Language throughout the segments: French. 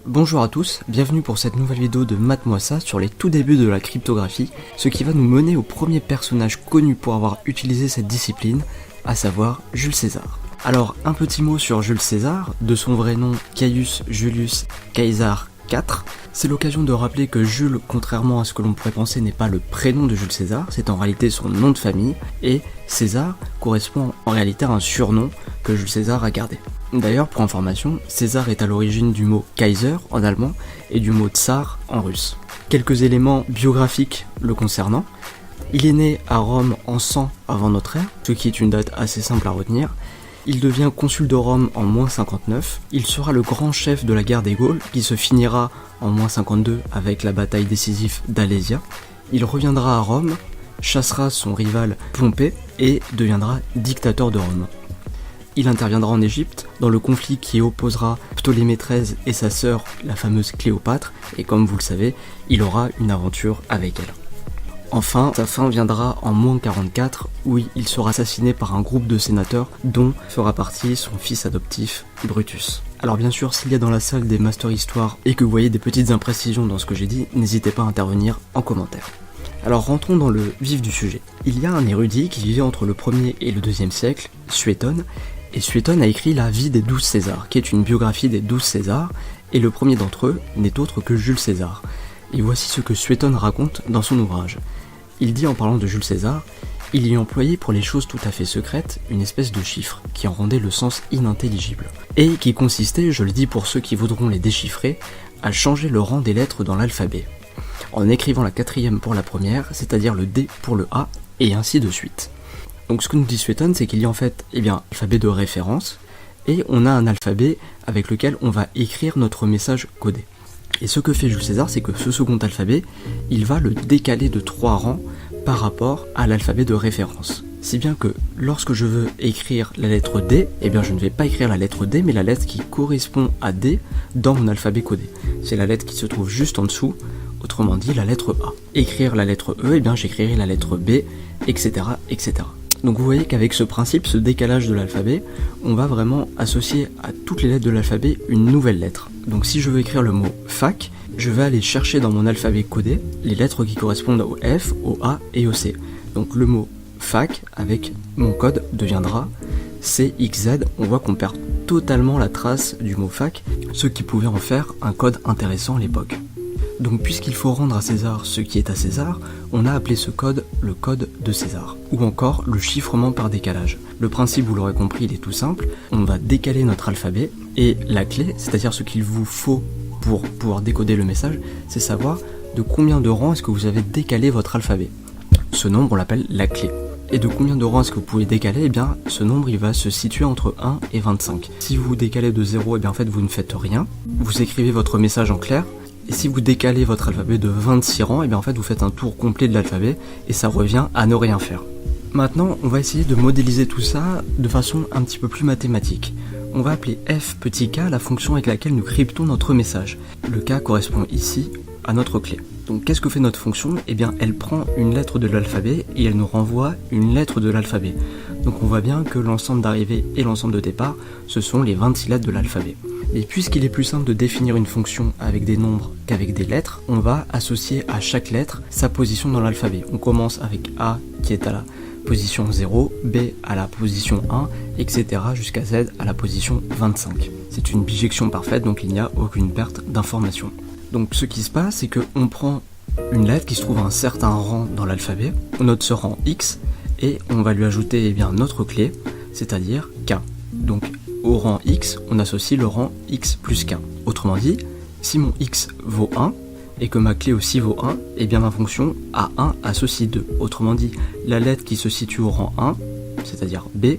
Bonjour à tous, bienvenue pour cette nouvelle vidéo de Mate-moi ça sur les tout débuts de la cryptographie, ce qui va nous mener au premier personnage connu pour avoir utilisé cette discipline, à savoir Jules César. Alors un petit mot sur Jules César, de son vrai nom Caius Julius Caesar IV. C'est l'occasion de rappeler que Jules, contrairement à ce que l'on pourrait penser, n'est pas le prénom de Jules César, c'est en réalité son nom de famille, et César correspond en réalité à un surnom que Jules César a gardé. D'ailleurs, pour information, César est à l'origine du mot Kaiser en allemand et du mot Tsar en russe. Quelques éléments biographiques le concernant. Il est né à Rome en 100 avant notre ère, ce qui est une date assez simple à retenir. Il devient consul de Rome en -59. Il sera le grand chef de la guerre des Gaules, qui se finira en -52 avec la bataille décisive d'Alésia. Il reviendra à Rome, chassera son rival Pompée et deviendra dictateur de Rome. Il interviendra en Égypte dans le conflit qui opposera Ptolémée XIII et sa sœur, la fameuse Cléopâtre, et comme vous le savez, il aura une aventure avec elle. Enfin, sa fin viendra en -44, où il sera assassiné par un groupe de sénateurs dont fera partie son fils adoptif, Brutus. Alors bien sûr, s'il y a dans la salle des Master Histoire et que vous voyez des petites imprécisions dans ce que j'ai dit, n'hésitez pas à intervenir en commentaire. Alors rentrons dans le vif du sujet. Il y a un érudit qui vivait entre le 1er et le 2e siècle, Suétone, et Suétone a écrit La vie des 12 Césars, qui est une biographie des 12 Césars, et le premier d'entre eux n'est autre que Jules César. Et voici ce que Suétone raconte dans son ouvrage. Il dit en parlant de Jules César, il y employait pour les choses tout à fait secrètes une espèce de chiffre qui en rendait le sens inintelligible, et qui consistait, je le dis pour ceux qui voudront les déchiffrer, à changer le rang des lettres dans l'alphabet, en écrivant la 4e pour la première, c'est-à-dire le D pour le A, et ainsi de suite. Donc ce que nous dit Suétone, c'est qu'il y a en fait un alphabet de référence, et on a un alphabet avec lequel on va écrire notre message codé. Et ce que fait Jules César, c'est que ce second alphabet, il va le décaler de 3 rangs par rapport à l'alphabet de référence. Si bien que lorsque je veux écrire la lettre D, je ne vais pas écrire la lettre D, mais la lettre qui correspond à D dans mon alphabet codé. C'est la lettre qui se trouve juste en dessous, autrement dit la lettre A. Écrire la lettre E, j'écrirai la lettre B, etc., etc. Donc vous voyez qu'avec ce principe, ce décalage de l'alphabet, on va vraiment associer à toutes les lettres de l'alphabet une nouvelle lettre. Donc si je veux écrire le mot fac, je vais aller chercher dans mon alphabet codé les lettres qui correspondent au F, au A et au C. Donc le mot fac, avec mon code, deviendra CXZ. On voit qu'on perd totalement la trace du mot fac, ce qui pouvait en faire un code intéressant à l'époque. Donc puisqu'il faut rendre à César ce qui est à César, on a appelé ce code le code de César, ou encore le chiffrement par décalage. Le principe, vous l'aurez compris, il est tout simple, on va décaler notre alphabet, et la clé, c'est-à-dire ce qu'il vous faut pour pouvoir décoder le message, c'est savoir de combien de rangs est-ce que vous avez décalé votre alphabet. Ce nombre, on l'appelle la clé. Et de combien de rangs est-ce que vous pouvez décaler, ce nombre il va se situer entre 1 et 25. Si vous décalez de 0, en fait vous ne faites rien, vous écrivez votre message en clair, et si vous décalez votre alphabet de 26 rangs, en fait vous faites un tour complet de l'alphabet et ça revient à ne rien faire. Maintenant, on va essayer de modéliser tout ça de façon un petit peu plus mathématique. On va appeler f petit k la fonction avec laquelle nous cryptons notre message. Le k correspond ici à notre clé. Donc qu'est-ce que fait notre fonction ? Elle prend une lettre de l'alphabet et elle nous renvoie une lettre de l'alphabet. Donc on voit bien que l'ensemble d'arrivée et l'ensemble de départ, ce sont les 26 lettres de l'alphabet. Et puisqu'il est plus simple de définir une fonction avec des nombres qu'avec des lettres, on va associer à chaque lettre sa position dans l'alphabet. On commence avec A qui est à la position 0, B à la position 1, etc. jusqu'à Z à la position 25. C'est une bijection parfaite, donc il n'y a aucune perte d'information. Donc ce qui se passe, c'est qu'on prend une lettre qui se trouve à un certain rang dans l'alphabet, on note ce rang X, et on va lui ajouter notre clé, c'est-à-dire K. Donc au rang X, on associe le rang X plus K. Autrement dit, si mon X vaut 1, et que ma clé aussi vaut 1, ma fonction A1 associe 2. Autrement dit, la lettre qui se situe au rang 1, c'est-à-dire B,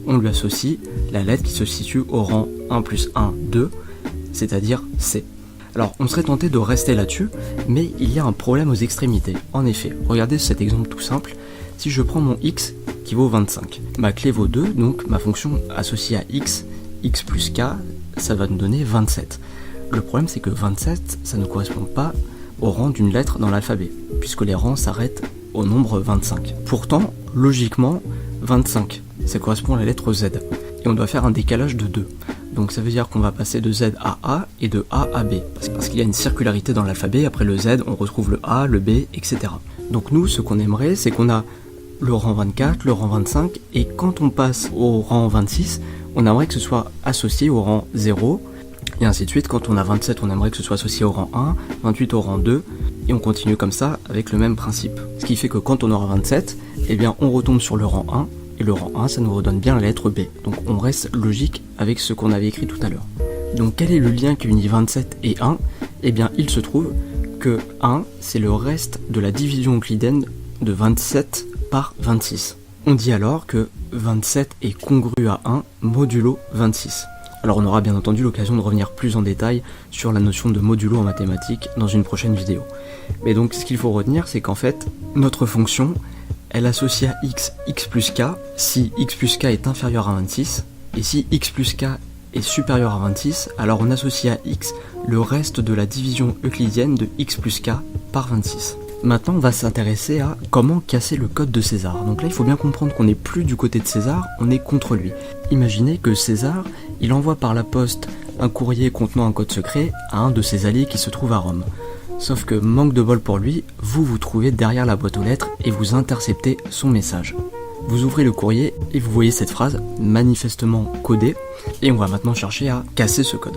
on lui associe la lettre qui se situe au rang 1 plus 1, 2, c'est-à-dire C. Alors, on serait tenté de rester là-dessus, mais il y a un problème aux extrémités. En effet, regardez cet exemple tout simple. Si je prends mon X qui vaut 25, ma clé vaut 2, donc ma fonction associée à X, X plus K, ça va nous donner 27. Le problème, c'est que 27, ça ne correspond pas au rang d'une lettre dans l'alphabet, puisque les rangs s'arrêtent au nombre 25. Pourtant, logiquement, 25, ça correspond à la lettre Z, et on doit faire un décalage de 2. Donc ça veut dire qu'on va passer de Z à A et de A à B. Parce qu'il y a une circularité dans l'alphabet, après le Z, on retrouve le A, le B, etc. Donc nous, ce qu'on aimerait, c'est qu'on a le rang 24, le rang 25, et quand on passe au rang 26, on aimerait que ce soit associé au rang 0, et ainsi de suite. Quand on a 27, on aimerait que ce soit associé au rang 1, 28 au rang 2, et on continue comme ça avec le même principe. Ce qui fait que quand on aura 27, eh bien on retombe sur le rang 1, et le rang 1, ça nous redonne bien la lettre B. Donc on reste logique avec ce qu'on avait écrit tout à l'heure. Donc quel est le lien qui unit 27 et 1 ? Eh bien il se trouve que 1, c'est le reste de la division euclidienne de 27 par 26. On dit alors que 27 est congru à 1 modulo 26. Alors on aura bien entendu l'occasion de revenir plus en détail sur la notion de modulo en mathématiques dans une prochaine vidéo. Mais donc ce qu'il faut retenir, c'est qu'en fait, notre fonction, elle associe à x plus k si x plus k est inférieur à 26, et si x plus k est supérieur à 26, alors on associe à x le reste de la division euclidienne de x plus k par 26. Maintenant, on va s'intéresser à comment casser le code de César. Donc là, il faut bien comprendre qu'on n'est plus du côté de César, on est contre lui. Imaginez que César, il envoie par la poste un courrier contenant un code secret à un de ses alliés qui se trouve à Rome. Sauf que, manque de bol pour lui, vous vous trouvez derrière la boîte aux lettres et vous interceptez son message. Vous ouvrez le courrier et vous voyez cette phrase manifestement codée, et on va maintenant chercher à casser ce code.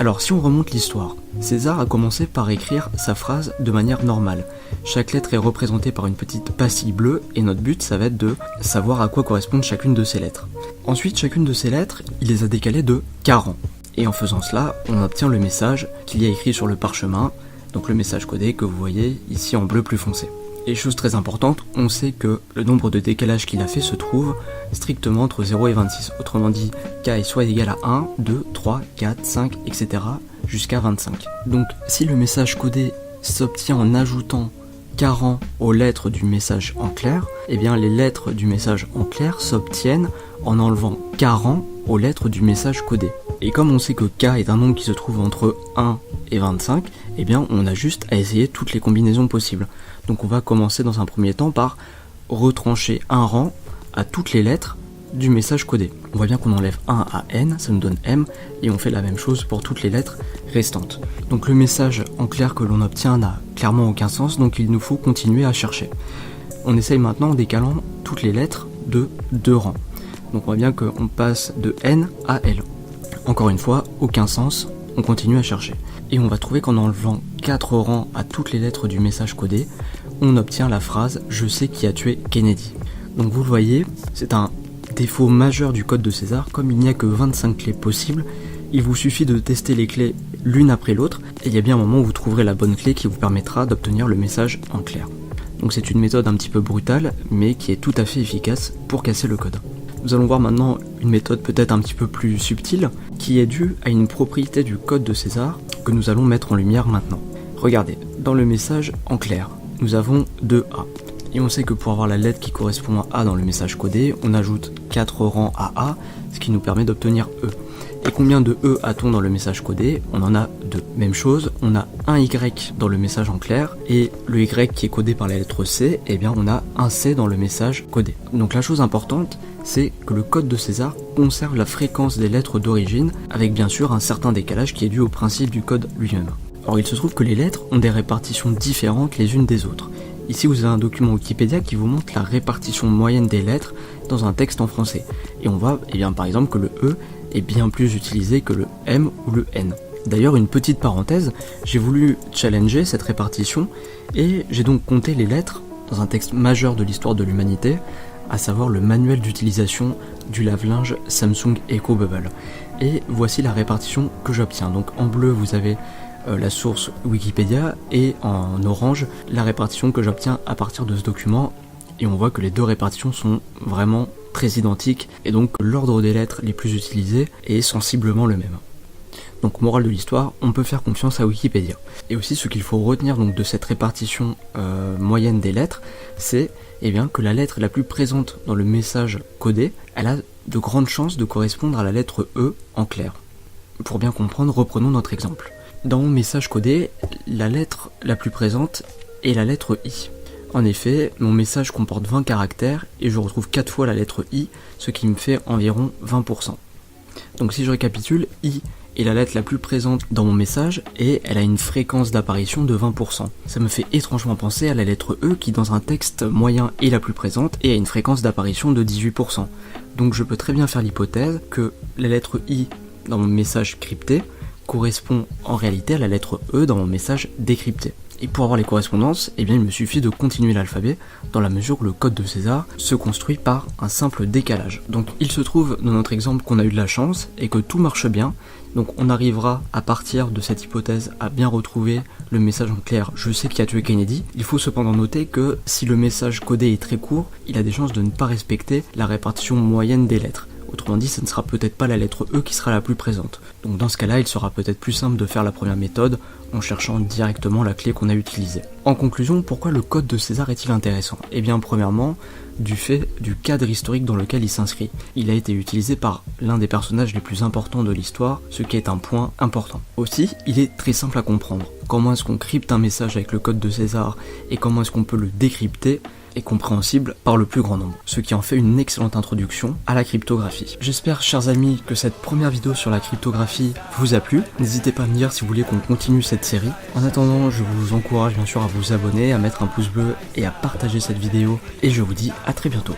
Alors si on remonte l'histoire, César a commencé par écrire sa phrase de manière normale. Chaque lettre est représentée par une petite pastille bleue et notre but ça va être de savoir à quoi correspondent chacune de ces lettres. Ensuite chacune de ces lettres, il les a décalées de 40. Et en faisant cela, on obtient le message qu'il y a écrit sur le parchemin, donc le message codé que vous voyez ici en bleu plus foncé. Et chose très importante, on sait que le nombre de décalages qu'il a fait se trouve strictement entre 0 et 26. Autrement dit, k est soit égal à 1, 2, 3, 4, 5, etc. jusqu'à 25. Donc si le message codé s'obtient en ajoutant 40 aux lettres du message en clair, eh bien les lettres du message en clair s'obtiennent en enlevant 40 aux lettres du message codé. Et comme on sait que k est un nombre qui se trouve entre 1 et 25, eh bien on a juste à essayer toutes les combinaisons possibles. Donc on va commencer dans un premier temps par retrancher un rang à toutes les lettres du message codé. On voit bien qu'on enlève 1 à n, ça nous donne m, et on fait la même chose pour toutes les lettres restantes. Donc le message en clair que l'on obtient n'a clairement aucun sens, donc il nous faut continuer à chercher. On essaye maintenant en décalant toutes les lettres de 2 rangs. Donc on voit bien qu'on passe de n à l. Encore une fois, aucun sens, on continue à chercher. Et on va trouver qu'en enlevant 4 rangs à toutes les lettres du message codé, on obtient la phrase « Je sais qui a tué Kennedy ». Donc vous le voyez, c'est un défaut majeur du code de César. Comme il n'y a que 25 clés possibles, il vous suffit de tester les clés l'une après l'autre, et il y a bien un moment où vous trouverez la bonne clé qui vous permettra d'obtenir le message en clair. Donc c'est une méthode un petit peu brutale, mais qui est tout à fait efficace pour casser le code. Nous allons voir maintenant une méthode peut-être un petit peu plus subtile, qui est due à une propriété du code de César que nous allons mettre en lumière maintenant. Regardez, dans le message en clair, nous avons 2 A. Et on sait que pour avoir la lettre qui correspond à A dans le message codé, on ajoute 4 rangs à A, ce qui nous permet d'obtenir E. Et combien de E a-t-on dans le message codé ? On en a 2. Même chose, on a un Y dans le message en clair, et le Y qui est codé par la lettre C, eh bien on a un C dans le message codé. Donc la chose importante, c'est que le code de César conserve la fréquence des lettres d'origine, avec bien sûr un certain décalage qui est dû au principe du code lui-même. Or il se trouve que les lettres ont des répartitions différentes les unes des autres. Ici vous avez un document Wikipédia qui vous montre la répartition moyenne des lettres dans un texte en français. Et on voit par exemple que le E est bien plus utilisé que le M ou le N. D'ailleurs, une petite parenthèse, j'ai voulu challenger cette répartition et j'ai donc compté les lettres dans un texte majeur de l'histoire de l'humanité, à savoir le manuel d'utilisation du lave-linge Samsung EcoBubble. Et voici la répartition que j'obtiens. Donc en bleu vous avez la source Wikipédia et en orange la répartition que j'obtiens à partir de ce document, et on voit que les deux répartitions sont vraiment très identiques et donc l'ordre des lettres les plus utilisées est sensiblement le même. Donc morale de l'histoire, on peut faire confiance à Wikipédia. Et aussi ce qu'il faut retenir donc de cette répartition moyenne des lettres, c'est que la lettre la plus présente dans le message codé, elle a de grandes chances de correspondre à la lettre E en clair. Pour bien comprendre, reprenons notre exemple. Dans mon message codé, la lettre la plus présente est la lettre I. En effet, mon message comporte 20 caractères et je retrouve 4 fois la lettre I, ce qui me fait environ 20%. Donc si je récapitule, I est la lettre la plus présente dans mon message et elle a une fréquence d'apparition de 20%. Ça me fait étrangement penser à la lettre E qui dans un texte moyen est la plus présente et a une fréquence d'apparition de 18%. Donc je peux très bien faire l'hypothèse que la lettre I dans mon message crypté correspond en réalité à la lettre E dans mon message décrypté. Et pour avoir les correspondances, eh bien il me suffit de continuer l'alphabet dans la mesure où le code de César se construit par un simple décalage. Donc il se trouve dans notre exemple qu'on a eu de la chance et que tout marche bien, donc on arrivera à partir de cette hypothèse à bien retrouver le message en clair « je sais qui a tué Kennedy ». Il faut cependant noter que si le message codé est très court, il a des chances de ne pas respecter la répartition moyenne des lettres. Autrement dit, ce ne sera peut-être pas la lettre E qui sera la plus présente. Donc dans ce cas-là, il sera peut-être plus simple de faire la première méthode en cherchant directement la clé qu'on a utilisée. En conclusion, pourquoi le code de César est-il intéressant ? Eh bien premièrement, du fait du cadre historique dans lequel il s'inscrit. Il a été utilisé par l'un des personnages les plus importants de l'histoire, ce qui est un point important. Aussi, il est très simple à comprendre. Comment est-ce qu'on crypte un message avec le code de César et comment est-ce qu'on peut le décrypter est compréhensible par le plus grand nombre, ce qui en fait une excellente introduction à la cryptographie. J'espère, chers amis, que cette première vidéo sur la cryptographie vous a plu. N'hésitez pas à me dire si vous voulez qu'on continue cette série. En attendant, je vous encourage bien sûr à vous abonner, à mettre un pouce bleu et à partager cette vidéo. Et je vous dis à très bientôt.